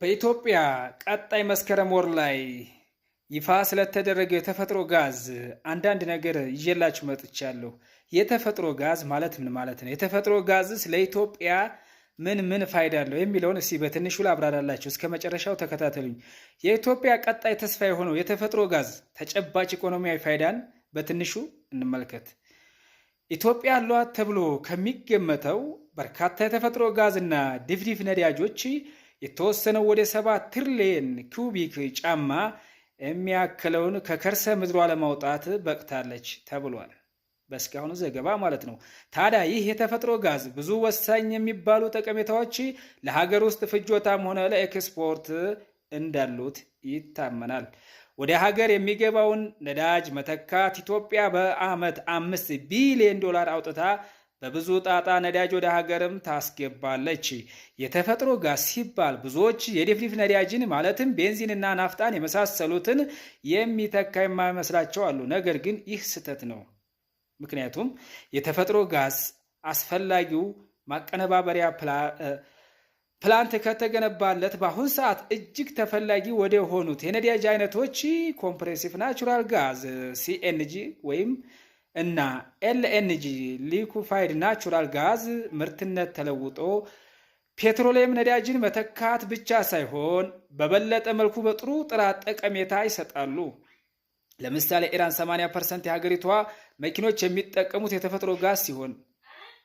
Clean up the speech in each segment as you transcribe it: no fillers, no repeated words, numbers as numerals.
በኢትዮጵያ ቀጣይ መስከረም ወር ላይ ይፋ ስለተደረገው የተፈጥሮ ጋዝ አንዳንድ ነገር ይዤላችሁ መጥቻለሁ። የተፈጥሮ ጋዝ ማለት ምን ማለት ነው? የተፈጥሮ ጋዝስ ለኢትዮጵያ ምን ፋይዳ አለው የሚለውን እስቲ በትንሹ ላብራራላችሁ። እስከ መጨረሻው ተከታተሉኝ። የኢትዮጵያ ቀጣይ ተስፋ የሆነው የተፈጥሮ ጋዝ ተጨባጭ ኢኮኖሚያዊ ፋይዳን በትንሹ እንመልከት። ኢትዮጵያ አሏት ተብሎ ከሚገመተው በርካታ የተፈጥሮ ጋዝና ድፍድፍ ነዳጆች የተወሰነው ወደ 7 ትሪሊየን ኩቢክ ጫማ የሚያክለውን ከከርሰ ምድሯ ለማውጣት በቅታለች ተብሏል። በእስካሁኑ ዘገባ ማለት ነው። ታዲያ ይህ የተፈጥሮ ጋዝ ብዙ ወሳኝ የሚባሉ ጠቀሜታዎች ለሀገር ውስጥ ፍጆታም ሆነ ለኤክስፖርት እንዳሉት ይታመናል። ወደ ሀገር የሚገባውን ነዳጅ መተካት ኢትዮጵያ በዓመት 5 ቢሊዮን ዶላር አውጥታ በብዙ ጣጣ ነዳጅ ወደ ሀገርም ታስገባለች። የተፈጥሮ ጋዝ ሲባል ብዙዎች የድፍድፍ ነዳጅን ማለትም ቤንዚንና ናፍጣን የመሳሰሉትን የሚተካ የማይመስላቸው አሉ። ነገር ግን ይህ ስህተት ነው። ምክንያቱም የተፈጥሮ ጋዝ አስፈላጊው ማቀነባበሪያ ፕላንት ከተገነባለት በአሁን ሰዓት እጅግ ተፈላጊ ወደ ሆኑት የነዳጅ አይነቶች ኮምፕሬሲቭ ናቹራል ጋዝ ሲኤንጂ ወይም እና ኤልኤንጂ ሊኩፋይድ ናቹራል ጋዝ ምርትነት ተለውጦ ፔትሮሊየም ነዳጅን መተካት ብቻ ሳይሆን በበለጠ መልኩ በጥሩ ጥራት ጠቀሜታ ይሰጣሉ። ለምሳሌ ኢራን 80% የሀገሪቷ መኪኖች የሚጠቀሙት የተፈጥሮ ጋዝ ሲሆን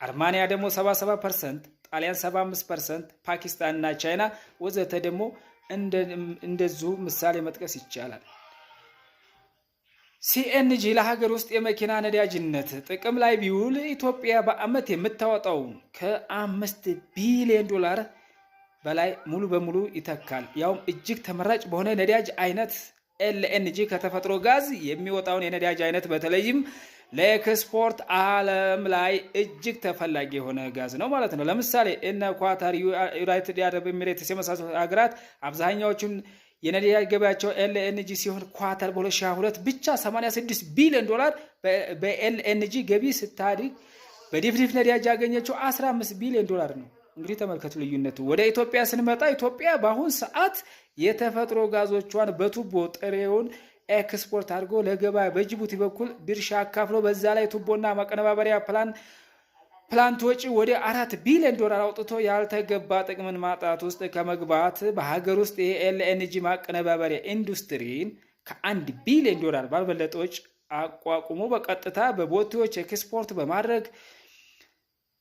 አርማንያ ደግሞ 77%፣ ጣሊያን 75%፣ ፓኪስታን እና ቻይና ወዘተ ደግሞ እንደዚሁ ምሳሌ መጥቀስ ይቻላል። ሲኤንጂ ለሀገር ውስጥ የመኪና ነዳጅነት ጥቅም ላይ ቢውል ኢትዮጵያ በዓመት የምታወጣው ከ5 ቢሊዮን ዶላር በላይ ሙሉ በሙሉ ይተካል። ያውም እጅግ ተመራጭ በሆነ ነዳጅ አይነት ኤልኤንጂ ከተፈጥሮ ጋዝ የሚወጣውን የነዳጅ አይነት በተለይም ለኤክስፖርት ዓለም ላይ እጅግ ተፈላጊ የሆነ ጋዝ ነው ማለት ነው። ለምሳሌ እነ ኳታር፣ ዩናይትድ አረብ ኤሚሬትስ የመሳሰሉ ሀገራት አብዛኛዎቹን የነዳጅ ገበያቸው ኤልኤንጂ ሲሆን ኳታር በ2022 ብቻ 86 ቢሊዮን ዶላር በኤልኤንጂ ገቢ ስታድግ በድፍድፍ ነዳጅ ያገኘችው 15 ቢሊዮን ዶላር ነው። እንግዲህ ተመልከቱ ልዩነቱ። ወደ ኢትዮጵያ ስንመጣ ኢትዮጵያ በአሁን ሰዓት የተፈጥሮ ጋዞቿን በቱቦ ጥሬውን ኤክስፖርት አድርጎ ለገበያ በጅቡቲ በኩል ድርሻ አካፍሎ በዛ ላይ ቱቦና ማቀነባበሪያ ፕላንት ወጪ ወደ 4 ቢሊዮን ዶላር አውጥቶ ያልተገባ ጥቅምን ማጣት ውስጥ ከመግባት በሀገር ውስጥ የኤልኤንጂ ማቀነባበሪያ ኢንዱስትሪን ከ1 ቢሊዮን ዶላር ባልበለጠ ወጪ አቋቁሞ በቀጥታ በቦቴዎች ኤክስፖርት በማድረግ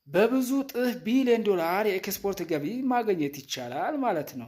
በብዙ ጥፍ ቢሊዮን ዶላር የኤክስፖርት ገቢ ማግኘት ይቻላል ማለት ነው።